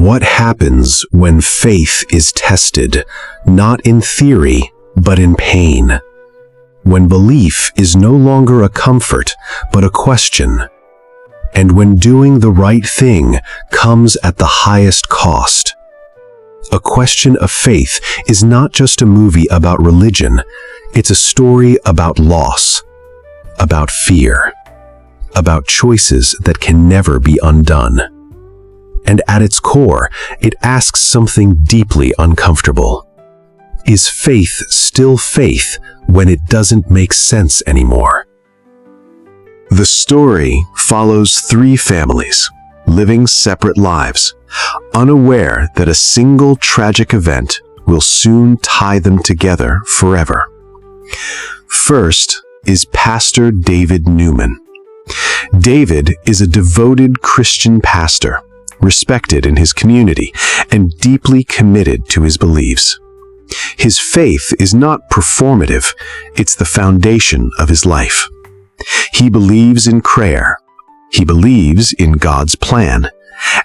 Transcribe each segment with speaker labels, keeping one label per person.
Speaker 1: What happens when faith is tested, not in theory, but in pain? When belief is no longer a comfort, but a question? And when doing the right thing comes at the highest cost? A Question of Faith is not just a movie about religion, it's a story about loss, about fear, about choices that can never be undone. And at its core, it asks something deeply uncomfortable. Is faith still faith when it doesn't make sense anymore? The story follows three families, living separate lives, unaware that a single tragic event will soon tie them together forever. First is Pastor David Newman. David is a devoted Christian pastor, respected in his community and deeply committed to his beliefs. His faith is not performative, it's the foundation of his life. He believes in prayer, he believes in God's plan,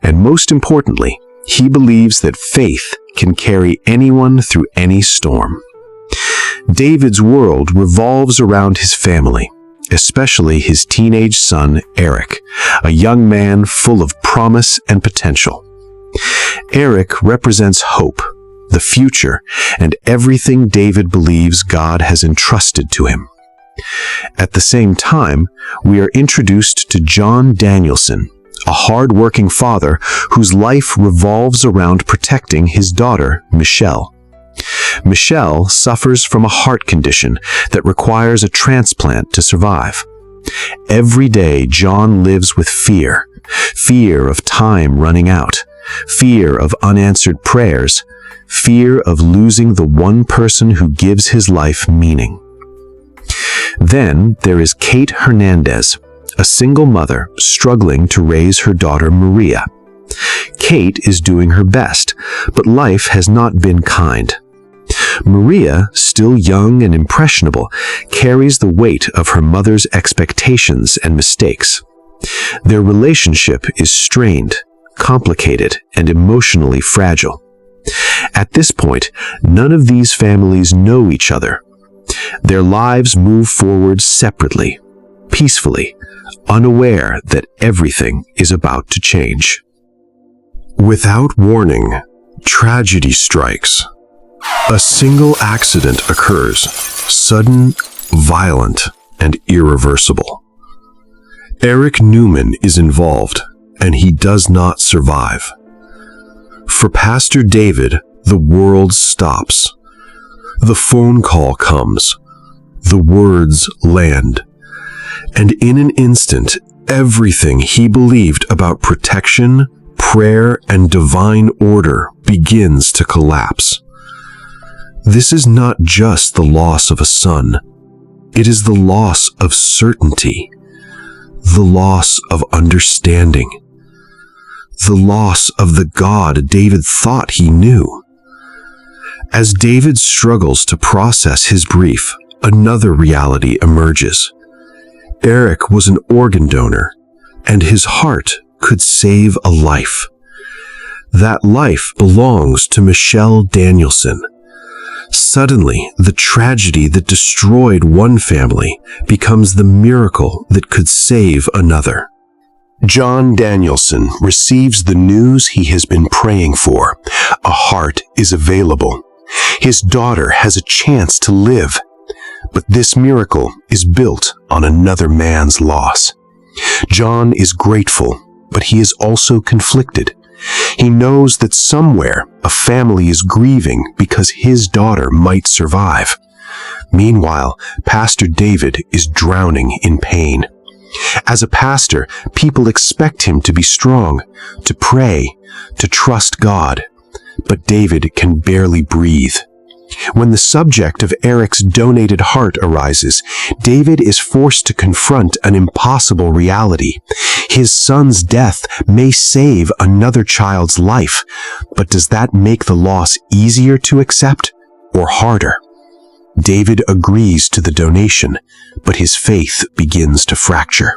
Speaker 1: and most importantly, he believes that faith can carry anyone through any storm. David's world revolves around his family, especially his teenage son, Eric, a young man full of promise and potential. Eric represents hope, the future, and everything David believes God has entrusted to him. At the same time, we are introduced to John Danielson, a hard-working father whose life revolves around protecting his daughter, Michelle. Michelle suffers from a heart condition that requires a transplant to survive. Every day, John lives with fear of time running out, fear of unanswered prayers, fear of losing the one person who gives his life meaning. Then there is Kate Hernandez, a single mother struggling to raise her daughter Maria. Kate is doing her best, but life has not been kind. Maria, still young and impressionable, carries the weight of her mother's expectations and mistakes. Their relationship is strained, complicated, and emotionally fragile. At this point, none of these families know each other. Their lives move forward separately, peacefully, unaware that everything is about to change. Without warning, tragedy strikes. A single accident occurs, sudden, violent, and irreversible. Eric Newman is involved, and he does not survive. For Pastor David, the world stops. The phone call comes. The words land. And in an instant, everything he believed about protection, prayer, and divine order begins to collapse. This is not just the loss of a son. It is the loss of certainty, the loss of understanding, the loss of the God David thought he knew. As David struggles to process his grief, another reality emerges. Eric was an organ donor, and his heart could save a life. That life belongs to Michelle Danielson. Suddenly, the tragedy that destroyed one family becomes the miracle that could save another. John Danielson receives the news he has been praying for. A heart is available. His daughter has a chance to live. But this miracle is built on another man's loss. John is grateful, but he is also conflicted. He knows that somewhere a family is grieving because his daughter might survive. Meanwhile, Pastor David is drowning in pain. As a pastor, people expect him to be strong, to pray, to trust God. But David can barely breathe. When the subject of Eric's donated heart arises, David is forced to confront an impossible reality. His son's death may save another child's life, but does that make the loss easier to accept or harder? David agrees to the donation, but his faith begins to fracture.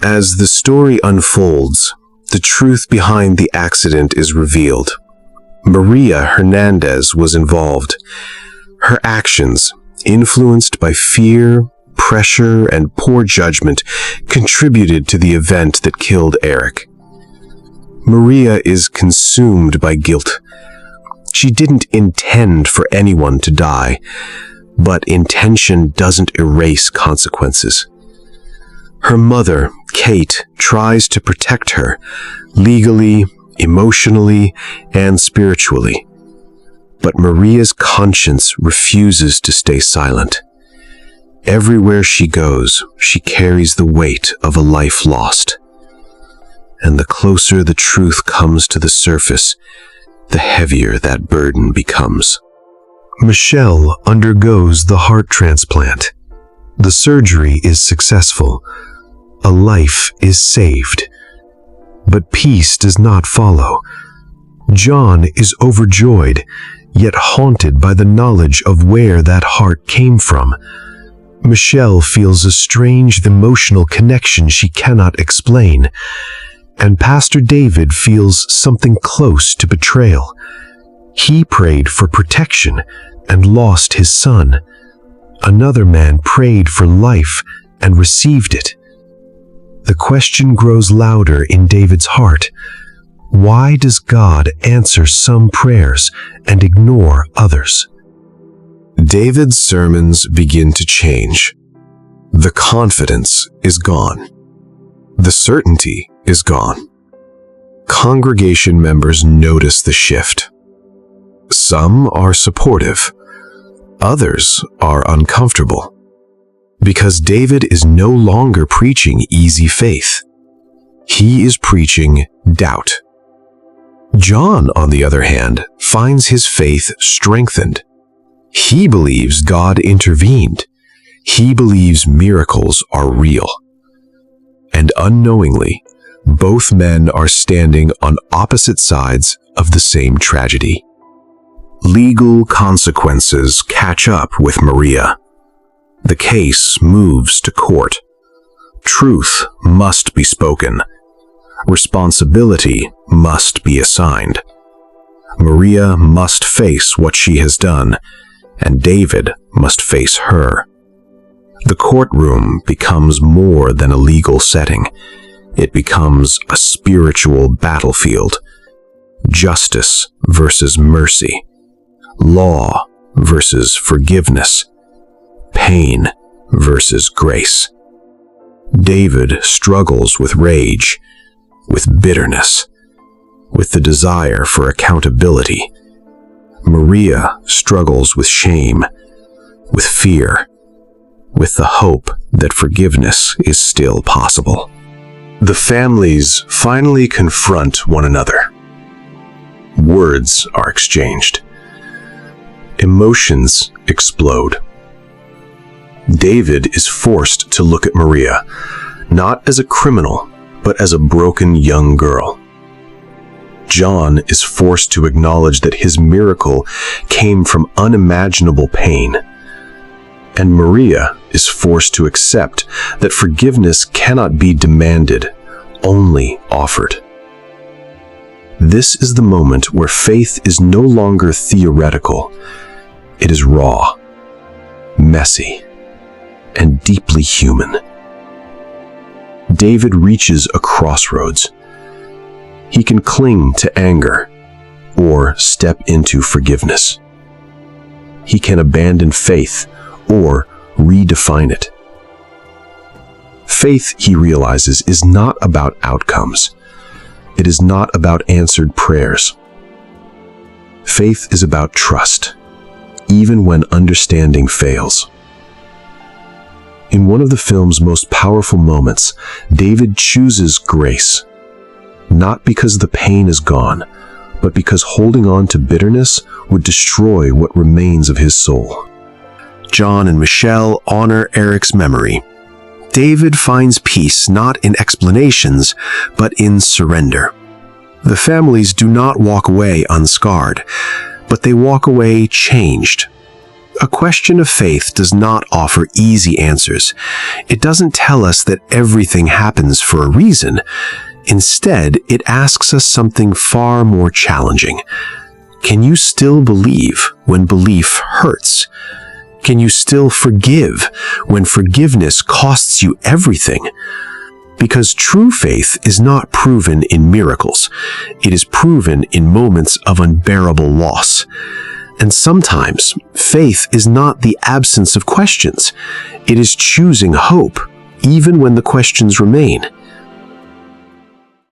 Speaker 1: As the story unfolds, the truth behind the accident is revealed. Maria Hernandez was involved. Her actions, influenced by fear, pressure, and poor judgment, contributed to the event that killed Eric. Maria is consumed by guilt. She didn't intend for anyone to die, but intention doesn't erase consequences. Her mother, Kate, tries to protect her, legally, emotionally, and spiritually. But Maria's conscience refuses to stay silent. Everywhere she goes, she carries the weight of a life lost. And the closer the truth comes to the surface, the heavier that burden becomes. Michelle undergoes the heart transplant. The surgery is successful. A life is saved. But peace does not follow. John is overjoyed, yet haunted by the knowledge of where that heart came from. Michelle feels a strange emotional connection she cannot explain, and Pastor David feels something close to betrayal. He prayed for protection and lost his son. Another man prayed for life and received it. The question grows louder in David's heart. Why does God answer some prayers and ignore others? David's sermons begin to change. The confidence is gone. The certainty is gone. Congregation members notice the shift. Some are supportive. Others are uncomfortable. Because David is no longer preaching easy faith. He is preaching doubt. John, on the other hand, finds his faith strengthened. He believes God intervened. He believes miracles are real. And unknowingly, both men are standing on opposite sides of the same tragedy. Legal consequences catch up with Maria. The case moves to court. Truth must be spoken. Responsibility must be assigned. Maria must face what she has done, and David must face her. The courtroom becomes more than a legal setting. It becomes a spiritual battlefield. Justice versus mercy. Law versus forgiveness. Pain versus grace. David struggles with rage, with bitterness, with the desire for accountability. Maria struggles with shame, with fear, with the hope that forgiveness is still possible. The families finally confront one another. Words are exchanged. Emotions explode. David is forced to look at Maria, not as a criminal, but as a broken young girl. John is forced to acknowledge that his miracle came from unimaginable pain. And Maria is forced to accept that forgiveness cannot be demanded, only offered. This is the moment where faith is no longer theoretical. It is raw, messy, and deeply human. David reaches a crossroads. He can cling to anger or step into forgiveness. He can abandon faith or redefine it. Faith, he realizes, is not about outcomes. It is not about answered prayers. Faith is about trust, even when understanding fails. In one of the film's most powerful moments, David chooses grace, not because the pain is gone, but because holding on to bitterness would destroy what remains of his soul. John and Michelle honor Eric's memory. David finds peace not in explanations, but in surrender. The families do not walk away unscarred, but they walk away changed. A question of faith does not offer easy answers. It doesn't tell us that everything happens for a reason. Instead, it asks us something far more challenging. Can you still believe when belief hurts? Can you still forgive when forgiveness costs you everything? Because true faith is not proven in miracles. It is proven in moments of unbearable loss. And sometimes, faith is not the absence of questions. It is choosing hope, even when the questions remain.